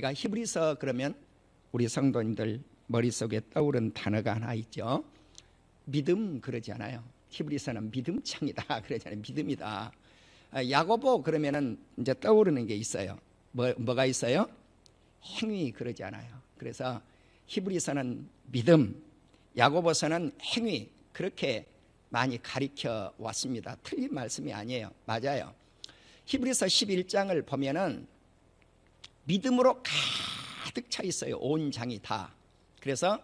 우리가 히브리서 그러면 우리 성도님들 머릿속에 떠오른 단어가 하나 있죠. 믿음 그러지 않아요. 히브리서는 믿음창이다 그러잖아요. 믿음이다. 야고보 그러면은 이제 떠오르는 게 있어요. 뭐가 있어요? 행위 그러지 않아요. 그래서 히브리서는 믿음, 야고보서는 행위, 그렇게 많이 가리켜 왔습니다. 틀린 말씀이 아니에요. 맞아요. 히브리서 11장을 보면은 믿음으로 가득 차 있어요. 온 장이 다. 그래서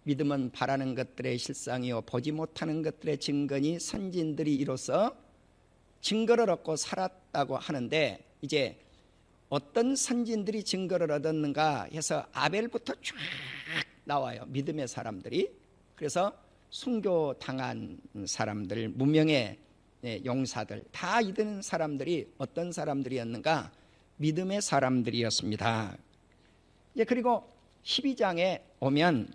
믿음은 바라는 것들의 실상이요 보지 못하는 것들의 증거니 선진들이 이로써 증거를 얻고 살았다고 하는데, 이제 어떤 선진들이 증거를 얻었는가 해서 아벨부터 쫙 나와요. 믿음의 사람들이. 그래서 순교당한 사람들, 무명의 용사들, 다 이런 사람들이 어떤 사람들이었는가? 믿음의 사람들이었습니다. 그리고 12장에 오면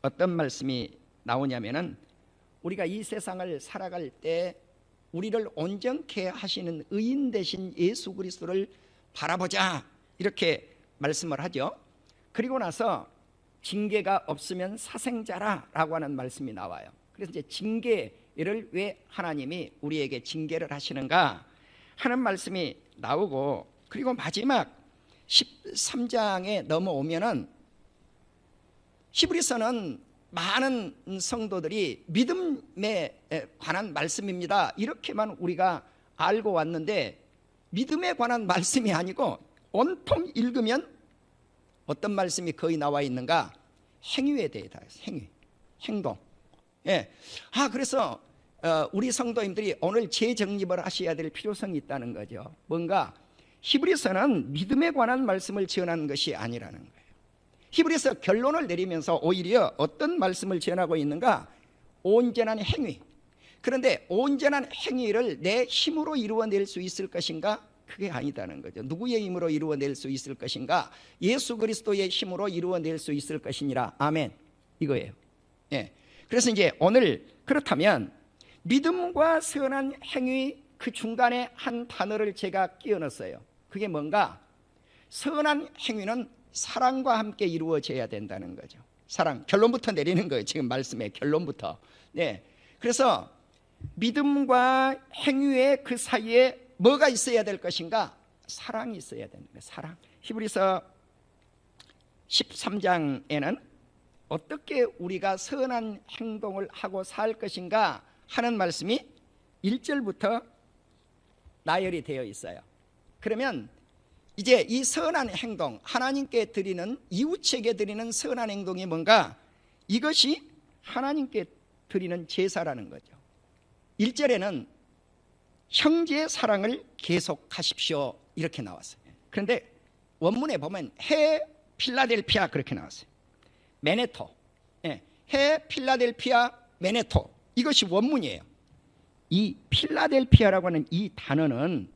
어떤 말씀이 나오냐면은, 우리가 이 세상을 살아갈 때 우리를 온전케 하시는 의인 되신 예수 그리스도를 바라보자, 이렇게 말씀을 하죠. 그리고 나서 징계가 없으면 사생자라 라고 하는 말씀이 나와요. 그래서 이제 징계를 왜 하나님이 우리에게 징계를 하시는가 하는 말씀이 나오고, 그리고 마지막 13장에 넘어오면은 히브리서는 많은 성도들이 믿음에 관한 말씀입니다, 이렇게만 우리가 알고 왔는데, 믿음에 관한 말씀이 아니고 온통 읽으면 어떤 말씀이 거의 나와 있는가? 행위에 대해서. 행위, 행동. 그래서 우리 성도님들이 오늘 재정립을 하셔야 될 필요성이 있다는 거죠. 뭔가 히브리서는 믿음에 관한 말씀을 지어낸 것이 아니라는 거예요. 히브리서 결론을 내리면서 오히려 어떤 말씀을 지어나고 있는가? 온전한 행위. 그런데 온전한 행위를 내 힘으로 이루어낼 수 있을 것인가? 그게 아니다는 거죠. 누구의 힘으로 이루어낼 수 있을 것인가? 예수 그리스도의 힘으로 이루어낼 수 있을 것이니라. 아멘. 이거예요. 그래서 이제 오늘 그렇다면 믿음과 선한 행위, 그 중간에 한 단어를 제가 끼워 넣었어요. 그게 뭔가? 선한 행위는 사랑과 함께 이루어져야 된다는 거죠. 사랑. 결론부터 내리는 거예요. 지금 말씀의 결론부터. 그래서 믿음과 행위의 그 사이에 뭐가 있어야 될 것인가? 사랑이 있어야 되는 거예요. 사랑. 히브리서 13장에는 어떻게 우리가 선한 행동을 하고 살 것인가 하는 말씀이 1절부터 나열이 되어 있어요. 그러면 이제 이 선한 행동, 하나님께 드리는, 이웃에게 드리는 선한 행동이 뭔가? 이것이 하나님께 드리는 제사라는 거죠. 1절에는 형제의 사랑을 계속하십시오, 이렇게 나왔어요. 그런데 원문에 보면 해 필라델피아 그렇게 나왔어요. 메네토. 해 필라델피아 메네토, 이것이 원문이에요. 이 필라델피아라고 하는 이 단어는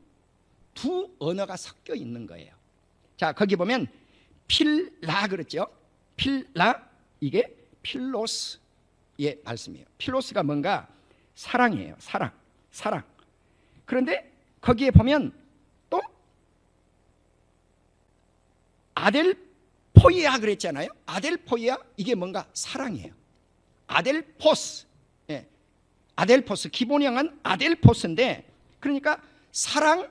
두 언어가 섞여 있는 거예요. 자, 거기 보면 필라 그랬죠. 필라, 이게 필로스의 말씀이에요. 필로스가 뭔가? 사랑이에요. 사랑. 사랑. 그런데 거기에 보면 또 아델포이아 그랬잖아요. 아델포이아, 이게 뭔가? 사랑이에요. 아델포스. 아델포스, 기본형은 아델포스인데, 그러니까 사랑,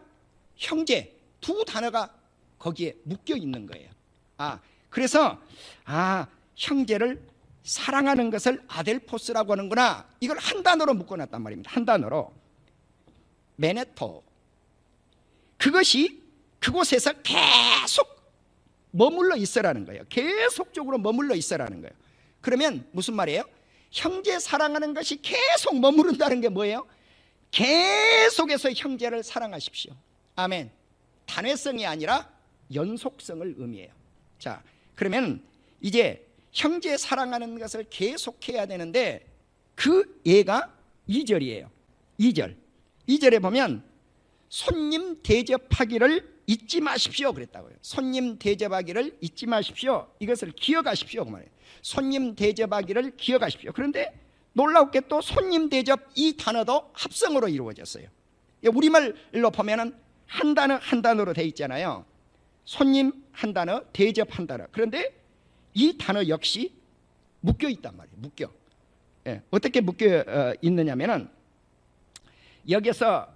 형제, 두 단어가 거기에 묶여 있는 거예요. 그래서 형제를 사랑하는 것을 아델포스라고 하는구나, 이걸 한 단어로 묶어놨단 말입니다. 한 단어로. 메네토. 그것이 그곳에서 계속 머물러 있으라는 거예요. 계속적으로 머물러 있으라는 거예요. 그러면 무슨 말이에요? 형제 사랑하는 것이 계속 머무른다는 게 뭐예요? 계속해서 형제를 사랑하십시오. 아멘. 단회성이 아니라 연속성을 의미해요. 자, 그러면 이제 형제 사랑하는 것을 계속해야 되는데, 그 예가 2절이에요. 2절에 보면 손님 대접하기를 잊지 마십시오 그랬다고요. 손님 대접하기를 잊지 마십시오. 이것을 기억하십시오 그 말이에요. 손님 대접하기를 기억하십시오. 그런데 놀랍게 또 손님 대접, 이 단어도 합성어로 이루어졌어요. 우리말로 보면은 한 단어 한 단어로 돼 있잖아요. 손님 한 단어, 대접 한 단어. 그런데 이 단어 역시 묶여 있단 말이에요. 묶여. 예, 어떻게 묶여 있느냐면은 여기서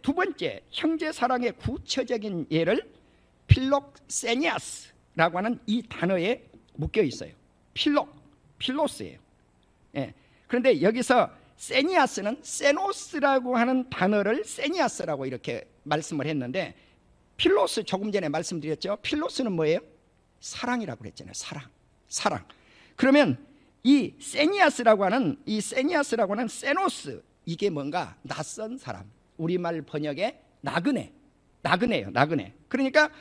두 번째 형제 사랑의 구체적인 예를 필록세니아스라고 하는 이 단어에 묶여 있어요. 필로스예요. 예, 그런데 여기서 세니아스는 세노스라고 하는 단어를 세니아스라고 이렇게 말씀을 했는데, 필로스 조금 전에 말씀드렸죠. 필로스는 뭐예요? 사랑이라고 그랬잖아요. 사랑. 그러면 이 세니아스라고 하는 세노스, 이게 뭔가 낯선 사람. 우리말 번역에 나그네예요. 그러니까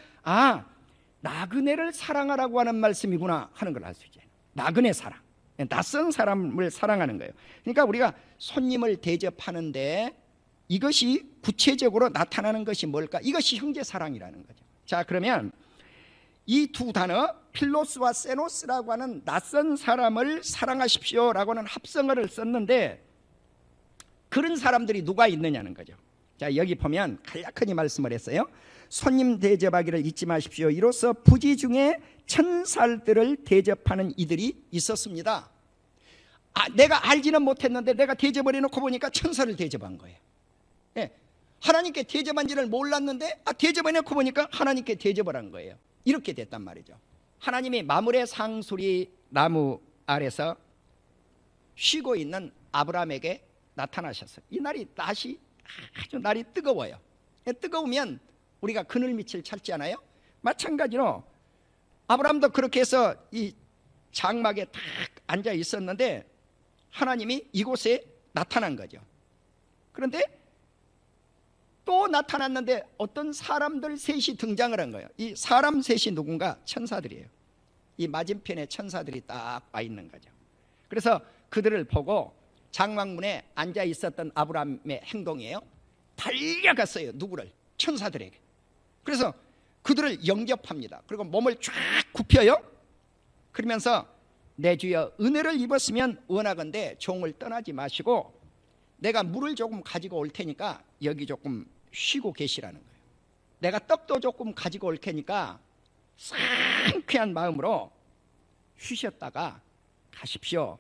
나그네를 사랑하라고 하는 말씀이구나 하는 걸 알 수 있잖아요. 나그네 사랑, 낯선 사람을 사랑하는 거예요. 그러니까 우리가 손님을 대접하는데 이것이 구체적으로 나타나는 것이 뭘까? 이것이 형제 사랑이라는 거죠. 자, 그러면 이 두 단어 필로스와 세노스라고 하는 낯선 사람을 사랑하십시오라고 하는 합성어를 썼는데, 그런 사람들이 누가 있느냐는 거죠. 자, 여기 보면 간략하게 말씀을 했어요. 손님 대접하기를 잊지 마십시오. 이로써 부지 중에 천사들을 대접하는 이들이 있었습니다. 내가 알지는 못했는데 내가 대접을 해놓고 보니까 천사를 대접한 거예요. 예, 하나님께 대접한지를 몰랐는데 대접을 해놓고 보니까 하나님께 대접을 한 거예요. 이렇게 됐단 말이죠. 하나님이 마므레 상수리 나무 아래서 쉬고 있는 아브라함에게 나타나셨어요. 이 날이 아주 날이 뜨거워요. 뜨거우면 우리가 그늘밑을 찾지 않아요? 마찬가지로 아브라함도 그렇게 해서 이 장막에 딱 앉아 있었는데 하나님이 이곳에 나타난 거죠. 그런데 또 나타났는데 어떤 사람들 셋이 등장을 한 거예요. 이 사람 셋이 누군가? 천사들이에요. 이 맞은편에 천사들이 딱 와 있는 거죠. 그래서 그들을 보고 장막문에 앉아 있었던 아브라함의 행동이에요. 달려갔어요. 누구를? 천사들에게. 그래서 그들을 영접합니다. 그리고 몸을 쫙 굽혀요. 그러면서 내 주여 은혜를 입었으면 원하건대 종을 떠나지 마시고 내가 물을 조금 가지고 올 테니까 여기 조금 쉬고 계시라는 거예요. 내가 떡도 조금 가지고 올 테니까 상쾌한 마음으로 쉬셨다가 가십시오.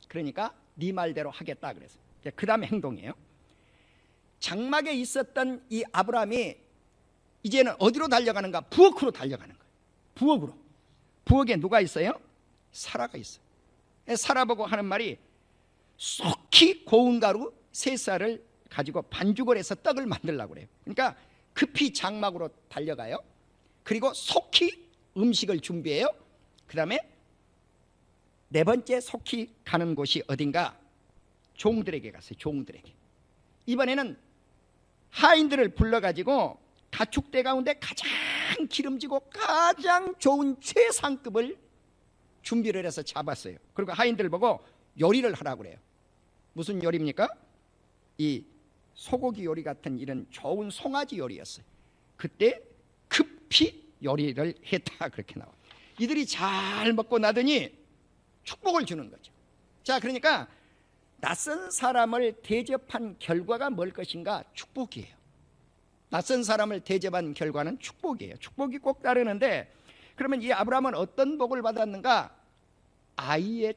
그러니까 네 말대로 하겠다 그래서. 그 다음에 행동이에요. 장막에 있었던 이 아브라함이 이제는 어디로 달려가는가? 부엌으로 달려가는 거예요. 부엌에 누가 있어요? 사라가 있어요. 사라 보고 하는 말이 속히 고운 가루 3쌀을 가지고 반죽을 해서 떡을 만들려고 그래요. 그러니까 급히 장막으로 달려가요. 그리고 속히 음식을 준비해요. 그 다음에 4번째 속히 가는 곳이 어딘가? 종들에게 갔어요. 종들에게. 이번에는 하인들을 불러가지고 가축대 가운데 가장 기름지고 가장 좋은 최상급을 준비를 해서 잡았어요. 그리고 하인들 보고 요리를 하라고 그래요. 무슨 요리입니까? 이 소고기 요리 같은 이런 좋은 송아지 요리였어요. 그때 급히 요리를 했다 그렇게 나와요. 이들이 잘 먹고 나더니 축복을 주는 거죠. 자, 그러니까 낯선 사람을 대접한 결과가 뭘 것인가? 축복이에요. 낯선 사람을 대접한 결과는 축복이에요. 축복이 꼭 따르는데, 그러면 이 아브라함은 어떤 복을 받았는가? 아이의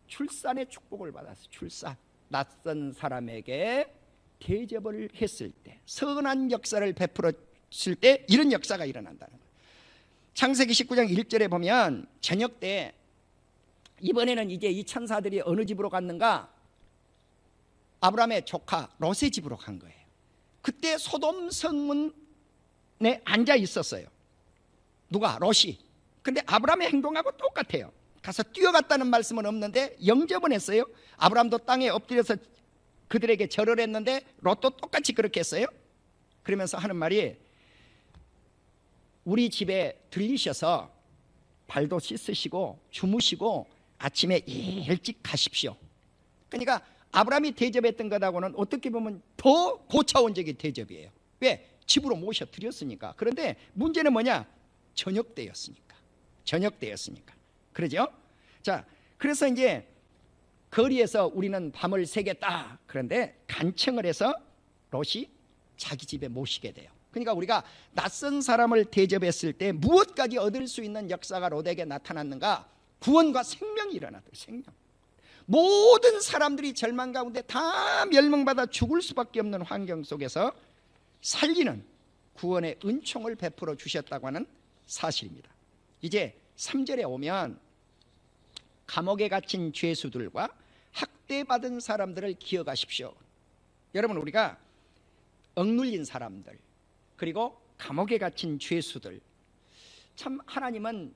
출산의 축복을 받았어요. 출산. 낯선 사람에게 대접을 했을 때, 선한 역사를 베풀었을 때 이런 역사가 일어난다는 거예요. 창세기 19장 1절에 보면 저녁 때 이번에는 이제 이 천사들이 어느 집으로 갔는가? 아브라함의 조카 롯의 집으로 간 거예요. 그때 소돔 성문에 앉아 있었어요. 누가? 롯이. 근데 아브라함의 행동하고 똑같아요. 가서 뛰어갔다는 말씀은 없는데 영접은 했어요. 아브라함도 땅에 엎드려서 그들에게 절을 했는데 롯도 똑같이 그렇게 했어요. 그러면서 하는 말이 우리 집에 들리셔서 발도 씻으시고 주무시고 아침에 일찍 가십시오. 그러니까 아브라함이 대접했던 것하고는 어떻게 보면 더 고차원적인 대접이에요. 왜? 집으로 모셔드렸으니까. 그런데 문제는 뭐냐? 저녁 때였으니까. 그러죠? 자, 그래서 이제 거리에서 우리는 밤을 새겠다. 그런데 간청을 해서 롯이 자기 집에 모시게 돼요. 그러니까 우리가 낯선 사람을 대접했을 때 무엇까지 얻을 수 있는 역사가 롯에게 나타났는가? 구원과 생명이 일어났다. 생명. 모든 사람들이 절망 가운데 다 멸망받아 죽을 수밖에 없는 환경 속에서 살리는 구원의 은총을 베풀어 주셨다고 하는 사실입니다. 이제 3절에 오면 감옥에 갇힌 죄수들과 학대받은 사람들을 기억하십시오. 여러분, 우리가 억눌린 사람들, 그리고 감옥에 갇힌 죄수들, 참 하나님은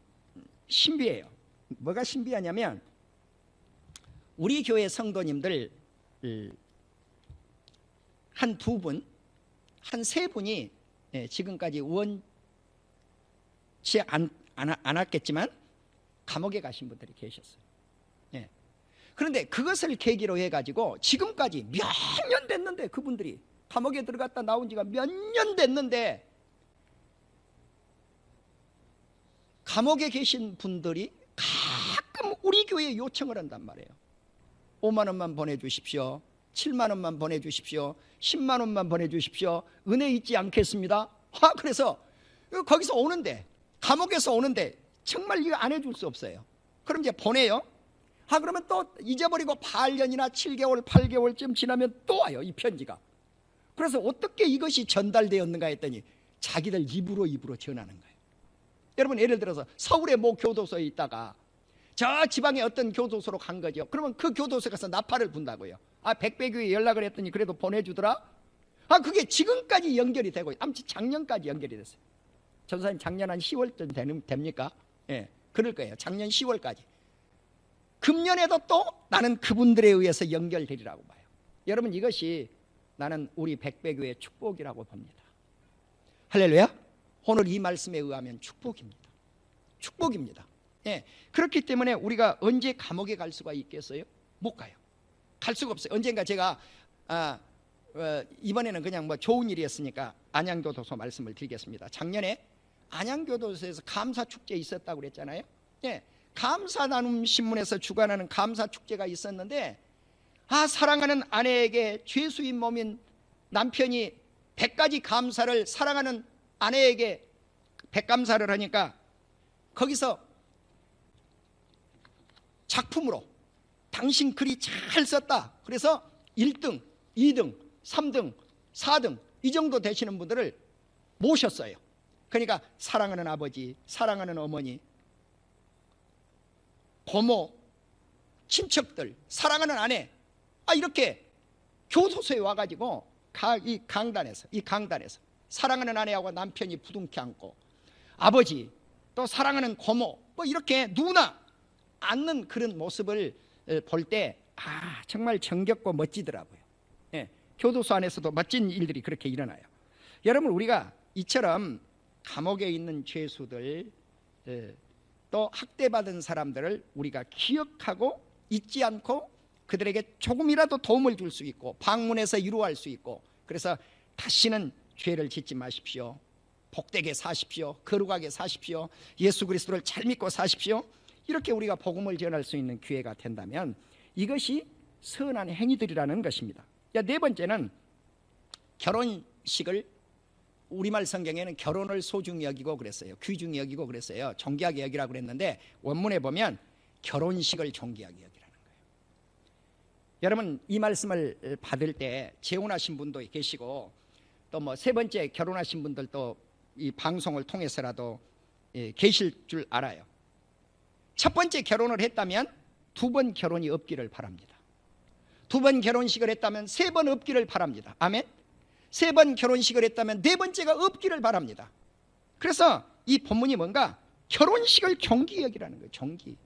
신비해요. 뭐가 신비하냐면 우리 교회 성도님들 한 두 분, 한 세 분이 지금까지 원치 않았겠지만 감옥에 가신 분들이 계셨어요. 그런데 그것을 계기로 해가지고 지금까지 몇 년 됐는데, 그분들이 감옥에 들어갔다 나온 지가 몇 년 됐는데 감옥에 계신 분들이 가끔 우리 교회에 요청을 한단 말이에요. 5만 원만 보내주십시오. 7만 원만 보내주십시오. 10만 원만 보내주십시오. 은혜 잊지 않겠습니다. 그래서 거기서 오는데, 감옥에서 오는데 정말 이거 안 해줄 수 없어요. 그럼 이제 보내요. 그러면 또 잊어버리고 8년이나 7개월 8개월쯤 지나면 또 와요, 이 편지가. 그래서 어떻게 이것이 전달되었는가 했더니 자기들 입으로 전하는 거예요. 여러분, 예를 들어서 서울의 모 교도소에 있다가 저 지방의 어떤 교도소로 간 거죠. 그러면 그 교도소에 가서 나팔을 분다고요. 백배교에 연락을 했더니 그래도 보내주더라. 그게 지금까지 연결이 되고, 아무튼 작년까지 연결이 됐어요. 전사님 작년 한 10월쯤 됩니까? 그럴 거예요. 작년 10월까지. 금년에도 또 나는 그분들에 의해서 연결되리라고 봐요. 여러분, 이것이 나는 우리 백배교의 축복이라고 봅니다. 할렐루야. 오늘 이 말씀에 의하면 축복입니다. 축복입니다. 그렇기 때문에 우리가 언제 감옥에 갈 수가 있겠어요? 못 가요. 갈 수가 없어요. 언젠가 제가 이번에는 그냥 뭐 좋은 일이었으니까 안양교도소 말씀을 드리겠습니다. 작년에 안양교도소에서 감사축제 있었다고 그랬잖아요. 감사나눔 신문에서 주관하는 감사축제가 있었는데, 사랑하는 아내에게 죄수인 몸인 남편이 100가지 감사를, 사랑하는 아내에게 100감사를 하니까 거기서 작품으로 당신 글이 잘 썼다, 그래서 1등, 2등, 3등, 4등 이 정도 되시는 분들을 모셨어요. 그러니까 사랑하는 아버지, 사랑하는 어머니, 고모, 친척들, 사랑하는 아내, 이렇게 교도소에 와가지고 이 강단에서 사랑하는 아내하고 남편이 부둥켜 안고, 아버지, 또 사랑하는 고모, 이렇게 누나 앉는 그런 모습을 볼 때 정말 정겹고 멋지더라고요. 교도소 안에서도 멋진 일들이 그렇게 일어나요. 여러분, 우리가 이처럼 감옥에 있는 죄수들, 또 학대받은 사람들을 우리가 기억하고 잊지 않고 그들에게 조금이라도 도움을 줄 수 있고 방문해서 위로할 수 있고, 그래서 다시는 죄를 짓지 마십시오, 복되게 사십시오, 거룩하게 사십시오, 예수 그리스도를 잘 믿고 사십시오, 이렇게 우리가 복음을 전할 수 있는 기회가 된다면 이것이 선한 행위들이라는 것입니다. 네 번째는 결혼식을, 우리말 성경에는 결혼을 소중히 여기고 그랬어요. 귀중히 여기고 그랬어요. 존귀하게 여기라고 그랬는데 원문에 보면 결혼식을 존귀하게 여기라는 거예요. 여러분, 이 말씀을 받을 때 재혼하신 분도 계시고, 또 뭐 세 번째 결혼하신 분들도 이 방송을 통해서라도 계실 줄 알아요. 첫 번째 결혼을 했다면 두 번 결혼이 없기를 바랍니다. 두 번 결혼식을 했다면 세 번 없기를 바랍니다. 아멘. 세 번 결혼식을 했다면 네 번째가 없기를 바랍니다. 그래서 이 본문이 뭔가 결혼식을 존귀 여기라는 거예요. 존귀.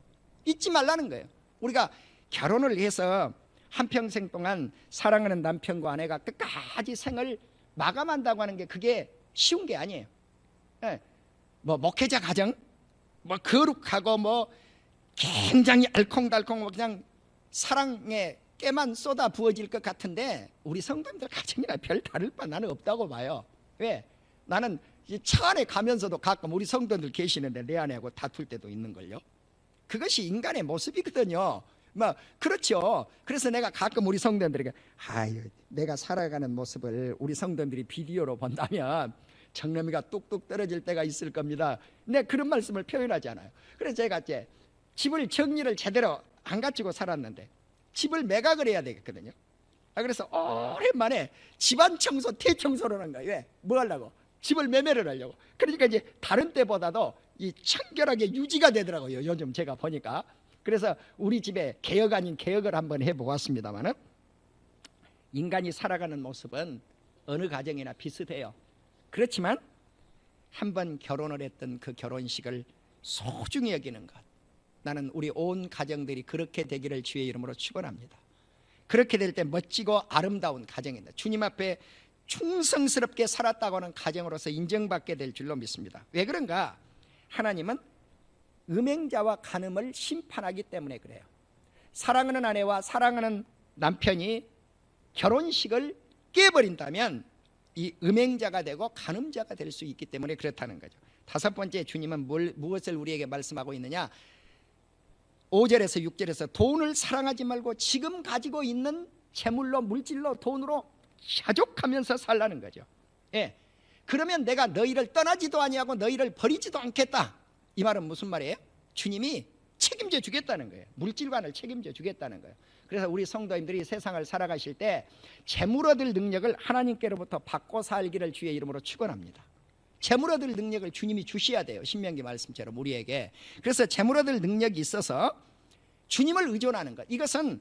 잊지 말라는 거예요. 우리가 결혼을 해서 한평생 동안 사랑하는 남편과 아내가 끝까지 생을 마감한다고 하는 게 그게 쉬운 게 아니에요. 뭐 목회자 가정, 뭐 거룩하고 굉장히 알콩달콩 그냥 사랑의 깨만 쏟아 부어질 것 같은데 우리 성도님들 가정이나 별 다를 바 나는 없다고 봐요. 왜? 나는 차 안에 가면서도 가끔 우리 성도들 계시는데 내 아내하고 다툴 때도 있는걸요. 그것이 인간의 모습이거든요. 그렇죠. 그래서 내가 가끔 우리 성도들에게 내가 살아가는 모습을 우리 성도들이 비디오로 본다면 정남이가 뚝뚝 떨어질 때가 있을 겁니다. 네, 그런 말씀을 표현하지 않아요. 그래서 제가 이제 집을 정리를 제대로 안 갖추고 살았는데 집을 매각을 해야 되겠거든요. 그래서 오랜만에 집안 청소, 대청소를 한 거예요. 왜? 뭐 하려고? 집을 매매를 하려고. 그러니까 이제 다른 때보다도 이 청결하게 유지가 되더라고요, 요즘 제가 보니까. 그래서 우리 집에 개혁 아닌 개혁을 한번 해보았습니다만은, 인간이 살아가는 모습은 어느 가정이나 비슷해요. 그렇지만 한번 결혼을 했던 그 결혼식을 소중히 여기는 것, 나는 우리 온 가정들이 그렇게 되기를 주의 이름으로 축원합니다. 그렇게 될 때 멋지고 아름다운 가정입니다. 주님 앞에 충성스럽게 살았다고 하는 가정으로서 인정받게 될 줄로 믿습니다. 왜 그런가? 하나님은 음행자와 간음을 심판하기 때문에 그래요. 사랑하는 아내와 사랑하는 남편이 결혼식을 깨버린다면 이 음행자가 되고 간음자가 될 수 있기 때문에 그렇다는 거죠. 다섯 번째, 주님은 무엇을 우리에게 말씀하고 있느냐? 5절에서 6절에서 돈을 사랑하지 말고 지금 가지고 있는 재물로, 물질로, 돈으로 자족하면서 살라는 거죠. 예. 그러면 내가 너희를 떠나지도 아니하고 너희를 버리지도 않겠다. 이 말은 무슨 말이에요? 주님이 책임져 주겠다는 거예요. 물질관을 책임져 주겠다는 거예요. 그래서 우리 성도님들이 세상을 살아가실 때 재물 얻을 능력을 하나님께로부터 받고 살기를 주의 이름으로 축원합니다. 재물 얻을 능력을 주님이 주셔야 돼요. 신명기 말씀처럼 우리에게. 그래서 재물 얻을 능력이 있어서 주님을 의존하는 것, 이것은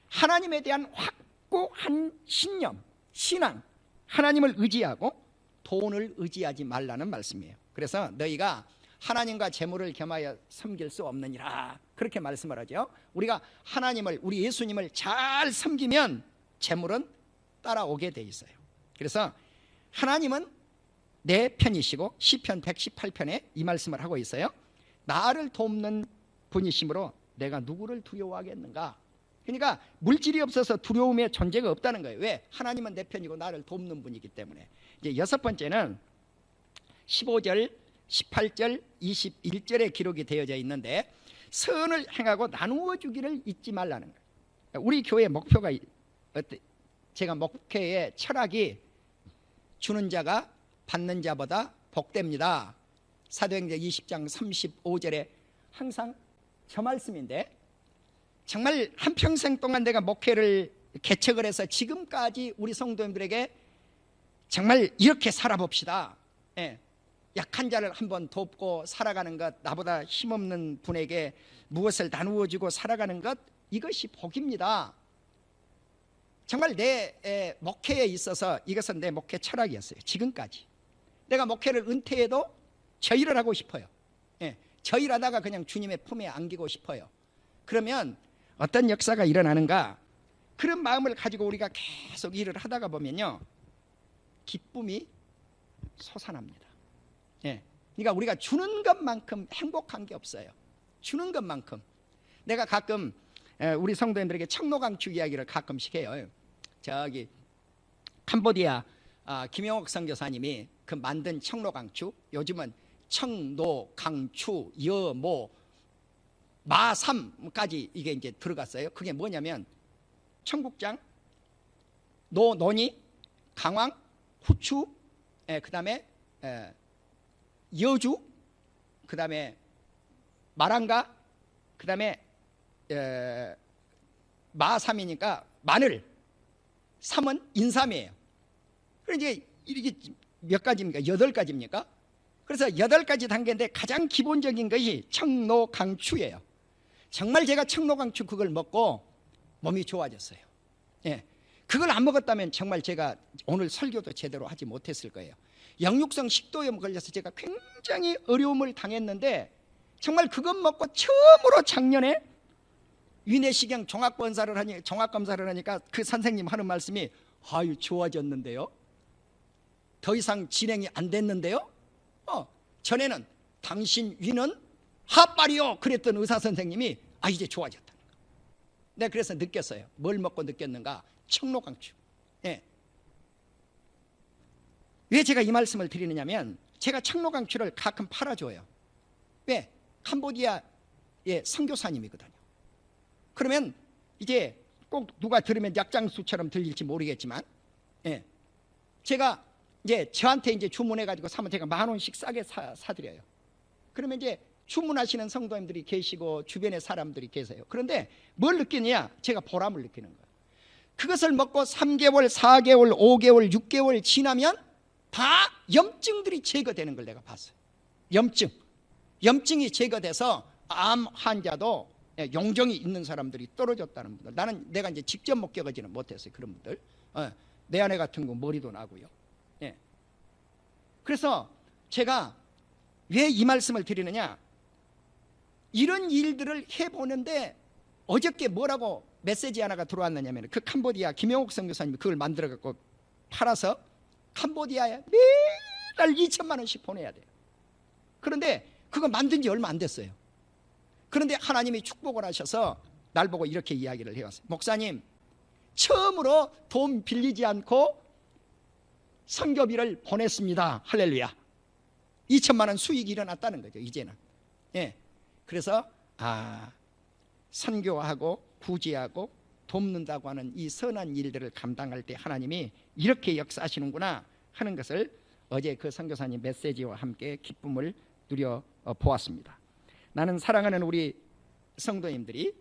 하나님에 대한 확고한 신념, 신앙, 하나님을 의지하고 돈을 의지하지 말라는 말씀이에요. 그래서 너희가 하나님과 재물을 겸하여 섬길 수 없느니라, 그렇게 말씀을 하죠. 우리가 하나님을, 우리 예수님을 잘 섬기면 재물은 따라오게 돼 있어요. 그래서 하나님은 내 편이시고 시편 118편에 이 말씀을 하고 있어요. 나를 돕는 분이시므로 내가 누구를 두려워하겠는가? 그러니까 물질이 없어서 두려움의 존재가 없다는 거예요. 왜? 하나님은 내 편이고 나를 돕는 분이기 때문에. 이제 여섯 번째는 15절, 18절, 21절에 기록이 되어져 있는데, 선을 행하고 나누어 주기를 잊지 말라는 거예요. 우리 교회 목표가, 제가 목회의 철학이 주는 자가 받는 자보다 복됩니다. 사도행전 20장 35절에 항상 저 말씀인데, 정말 한평생 동안 내가 목회를 개척을 해서 지금까지 우리 성도님들에게 정말 이렇게 살아봅시다. 예, 약한 자를 한번 돕고 살아가는 것, 나보다 힘없는 분에게 무엇을 나누어 주고 살아가는 것, 이것이 복입니다. 정말 내 목회에 있어서 이것은 내 목회 철학이었어요. 지금까지 내가 목회를 은퇴해도 저 일을 하고 싶어요. 예, 저 일하다가 그냥 주님의 품에 안기고 싶어요. 그러면 어떤 역사가 일어나는가? 그런 마음을 가지고 우리가 계속 일을 하다가 보면요, 기쁨이 솟아납니다. 예, 그러니까 우리가 주는 것만큼 행복한 게 없어요. 주는 것만큼. 내가 가끔 우리 성도님들에게 청로강추 이야기를 가끔씩 해요. 저기 캄보디아 김영옥 선교사님이 그 만든 청로강추, 요즘은 청노강추, 여모, 마삼까지 이게 이제 들어갔어요. 그게 뭐냐면 청국장, 논이, 강황, 후추, 그 다음에 여주, 그 다음에 마랑가, 그 다음에 마삼이니까 마늘, 삼은 인삼이에요. 그래서 이제 이게 몇 가지입니까? 8가지입니까? 그래서 8가지 단계인데 가장 기본적인 것이 청노강추예요. 정말 제가 청노강추 그걸 먹고 몸이 좋아졌어요. 예, 그걸 안 먹었다면 정말 제가 오늘 설교도 제대로 하지 못했을 거예요. 역류성 식도염 걸려서 제가 굉장히 어려움을 당했는데, 정말 그것 먹고 처음으로 작년에 위내시경 종합검사를 하니까 그 선생님 하는 말씀이, 아유 좋아졌는데요, 더 이상 진행이 안 됐는데요, 전에는 당신 위는 핫발이요 그랬던 의사 선생님이 이제 좋아졌다는 거. 내가 그래서 느꼈어요. 뭘 먹고 느꼈는가? 청로강추. 예. 왜 제가 이 말씀을 드리느냐면, 제가 청로강추를 가끔 팔아줘요. 왜? 캄보디아의 선교사님이거든요. 그러면 이제 꼭 누가 들으면 약장수처럼 들릴지 모르겠지만, 예, 제가 이제 저한테 이제 주문해가지고 사면 제가 10,000원씩 싸게 사드려요. 그러면 이제 주문하시는 성도님들이 계시고 주변에 사람들이 계세요. 그런데 뭘 느끼느냐? 제가 보람을 느끼는 거예요. 그것을 먹고 3개월, 4개월, 5개월, 6개월 지나면 다 염증들이 제거되는 걸 내가 봤어요. 염증이 제거돼서 암 환자도 용종이 있는 사람들이 떨어졌다는 분들. 내가 이제 직접 목격하지는 못했어요. 그런 분들. 내 아내 같은 거 머리도 나고요. 예. 그래서 제가 왜 이 말씀을 드리느냐? 이런 일들을 해보는데 어저께 뭐라고 메시지 하나가 들어왔느냐면 그 캄보디아 김영옥 선교사님이 그걸 만들어 갖고 팔아서 캄보디아에 매달 2천만 원씩 보내야 돼요. 그런데 그거 만든 지 얼마 안 됐어요. 그런데 하나님이 축복을 하셔서 날 보고 이렇게 이야기를 해왔어요. 목사님, 처음으로 돈 빌리지 않고 선교비를 보냈습니다. 할렐루야. 2천만 원 수익이 일어났다는 거죠. 이제는. 예. 그래서 선교하고 구제하고 돕는다고 하는 이 선한 일들을 감당할 때 하나님이 이렇게 역사하시는구나 하는 것을 어제 그 선교사님 메시지와 함께 기쁨을 누려 보았습니다. 나는 사랑하는 우리 성도님들이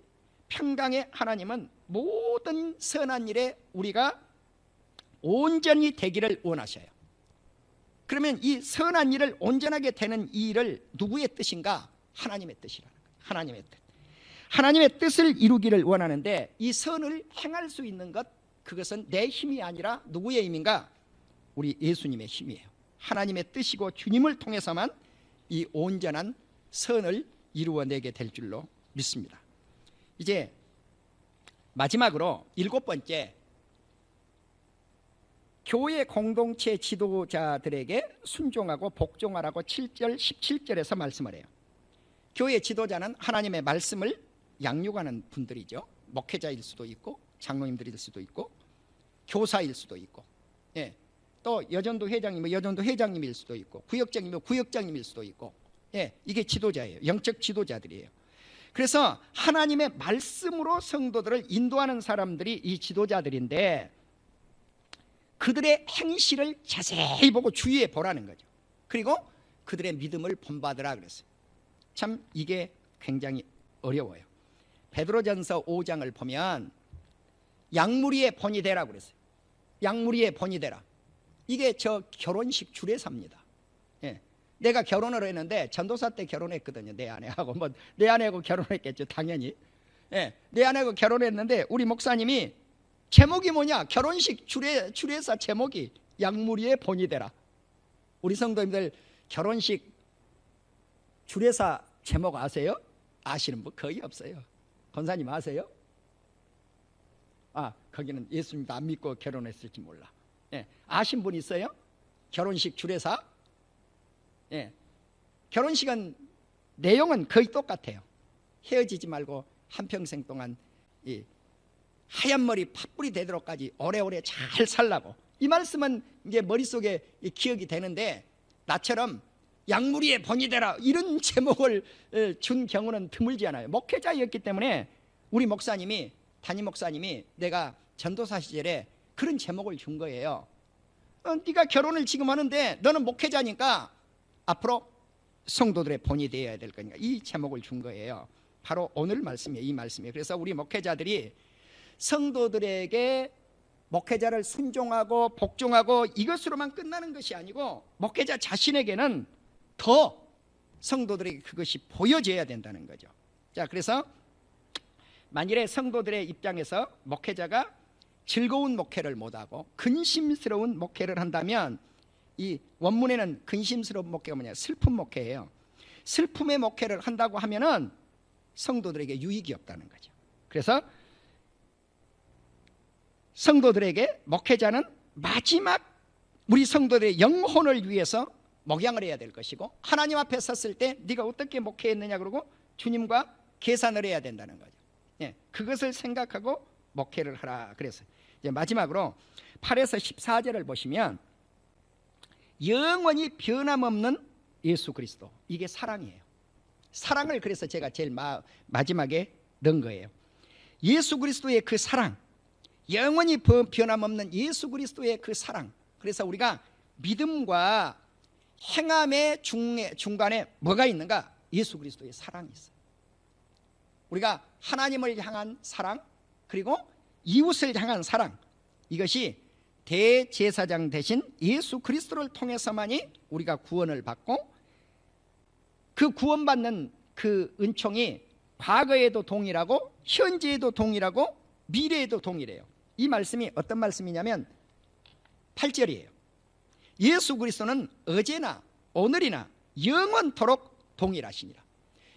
평강의 하나님은 모든 선한 일에 우리가 온전히 되기를 원하셔요. 그러면 이 선한 일을 온전하게 되는 이 일을 누구의 뜻인가? 하나님의 뜻이라는 거예요. 하나님의 뜻. 하나님의 뜻을 이루기를 원하는데 이 선을 행할 수 있는 것, 그것은 내 힘이 아니라 누구의 힘인가? 우리 예수님의 힘이에요. 하나님의 뜻이고 주님을 통해서만 이 온전한 선을 이루어내게 될 줄로 믿습니다. 이제 마지막으로 7번째, 교회 공동체 지도자들에게 순종하고 복종하라고 7절 17절에서 말씀을 해요. 교회 지도자는 하나님의 말씀을 양육하는 분들이죠. 목회자일 수도 있고 장로님들일 수도 있고 교사일 수도 있고, 예, 또 여전도 회장님은 여전도 회장님일 수도 있고 구역장님은 구역장님일 수도 있고, 예, 이게 지도자예요. 영적 지도자들이에요. 그래서 하나님의 말씀으로 성도들을 인도하는 사람들이 이 지도자들인데 그들의 행실을 자세히 보고 주의해 보라는 거죠. 그리고 그들의 믿음을 본받으라 그랬어요. 참 이게 굉장히 어려워요. 베드로전서 5장을 보면 양무리의 본이 되라 그랬어요. 양무리의 본이 되라. 이게 저 결혼식 주례사입니다. 예. 내가 결혼을 했는데 전도사 때 결혼했거든요. 내 아내하고 내 아내하고 결혼했겠죠. 당연히. 예. 내 아내하고 결혼했는데 우리 목사님이 제목이 뭐냐? 결혼식 주례사 제목이 양무리의 본이 되라. 우리 성도님들 결혼식 주례사 제목 아세요? 아시는 분 거의 없어요. 권사님 아세요? 거기는 예수님도 안 믿고 결혼했을지 몰라. 예. 아신 분 있어요? 결혼식 주례사? 예. 결혼식은 내용은 거의 똑같아요. 헤어지지 말고 한평생 동안 이 하얀 머리 팥불이 되도록까지 오래오래 잘 살라고. 이 말씀은 이제 머릿속에 기억이 되는데 나처럼 양무리의 본이 되라 이런 제목을 준 경우는 드물지 않아요. 목회자였기 때문에 우리 목사님이, 담임 목사님이 내가 전도사 시절에 그런 제목을 준 거예요. 네가 결혼을 지금 하는데 너는 목회자니까 앞으로 성도들의 본이 되어야 될 거니까 이 제목을 준 거예요. 바로 오늘 말씀이에요. 이 말씀이에요. 그래서 우리 목회자들이 성도들에게 목회자를 순종하고 복종하고 이것으로만 끝나는 것이 아니고 목회자 자신에게는 더 성도들에게 그것이 보여져야 된다는 거죠. 자, 그래서 만일에 성도들의 입장에서 목회자가 즐거운 목회를 못하고 근심스러운 목회를 한다면 이 원문에는 근심스러운 목회가 뭐냐? 슬픈 목회예요. 슬픔의 목회를 한다고 하면은 성도들에게 유익이 없다는 거죠. 그래서 성도들에게 목회자는 마지막 우리 성도들의 영혼을 위해서 목양을 해야 될 것이고 하나님 앞에 섰을 때 네가 어떻게 목회했느냐 그러고 주님과 계산을 해야 된다는 거죠. 예, 그것을 생각하고 목회를 하라 그랬어요. 이제 마지막으로 8에서 14절을 보시면 영원히 변함없는 예수 그리스도, 이게 사랑이에요. 사랑을 그래서 제가 제일 마지막에 넣은 거예요. 예수 그리스도의 그 사랑, 영원히 변함없는 예수 그리스도의 그 사랑. 그래서 우리가 믿음과 행함의 중간에 뭐가 있는가? 예수 그리스도의 사랑이 있어요. 우리가 하나님을 향한 사랑, 그리고 이웃을 향한 사랑, 이것이 대제사장 대신 예수 그리스도를 통해서만이 우리가 구원을 받고, 그 구원받는 그 은총이 과거에도 동일하고 현재에도 동일하고 미래에도 동일해요. 이 말씀이 어떤 말씀이냐면 8절이에요. 예수 그리스도는 어제나 오늘이나 영원토록 동일하시니라.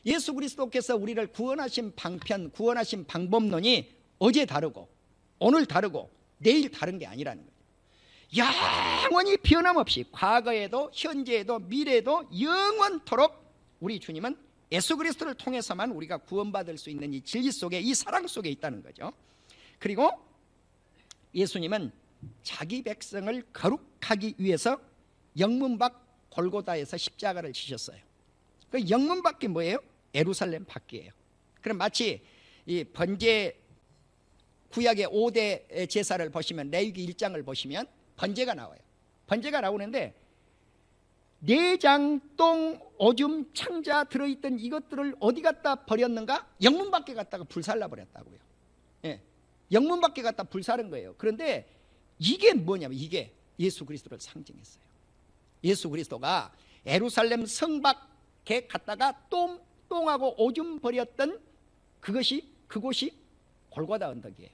예수 그리스도께서 우리를 구원하신 방편, 구원하신 방법론이 어제 다르고 오늘 다르고 내일 다른 게 아니라는 거예요. 영원히 변함없이 과거에도 현재에도 미래에도 영원토록 우리 주님은 예수 그리스도를 통해서만 우리가 구원받을 수 있는 이 진리 속에, 이 사랑 속에 있다는 거죠. 그리고 예수님은 자기 백성을 거룩하기 위해서 영문밖 골고다에서 십자가를 지셨어요. 그 영문밖이 뭐예요? 예루살렘 밖이에요. 그럼 마치 이 번제 구약의 5대 제사를 보시면, 레위기 1장을 보시면 번제가 나와요. 번제가 나오는데 내장, 똥, 오줌, 창자 들어있던 이것들을 어디 갖다 버렸는가? 영문 밖에 갖다가 불살라 버렸다고요. 예, 영문 밖에 갖다 불사른 거예요. 그런데 이게 뭐냐면 이게 예수 그리스도를 상징했어요. 예수 그리스도가 예루살렘 성 밖에 갔다가 똥하고 오줌 버렸던 그곳이 골고다 언덕이에요.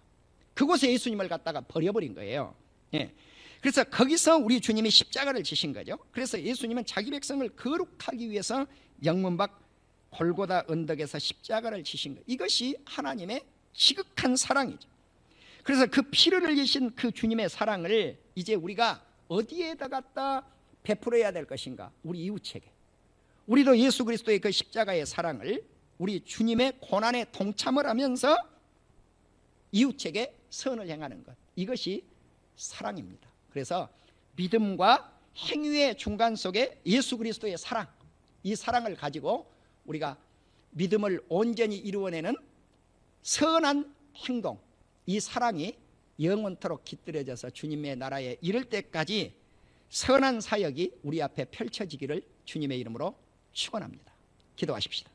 그곳에 예수님을 갖다가 버려버린 거예요. 예. 그래서 거기서 우리 주님이 십자가를 지신 거죠. 그래서 예수님은 자기 백성을 거룩하기 위해서 영문밖 골고다 언덕에서 십자가를 지신 거예요. 이것이 하나님의 지극한 사랑이죠. 그래서 그 피를 흘리신 그 주님의 사랑을 이제 우리가 어디에다 갖다 베풀어야 될 것인가? 우리 이웃에게. 우리도 예수 그리스도의 그 십자가의 사랑을 우리 주님의 고난에 동참을 하면서 이웃에게 선을 행하는 것, 이것이 사랑입니다. 그래서 믿음과 행위의 중간 속에 예수 그리스도의 사랑, 이 사랑을 가지고 우리가 믿음을 온전히 이루어내는 선한 행동, 이 사랑이 영원토록 깃들여져서 주님의 나라에 이를 때까지 선한 사역이 우리 앞에 펼쳐지기를 주님의 이름으로 축원합니다. 기도하십시다.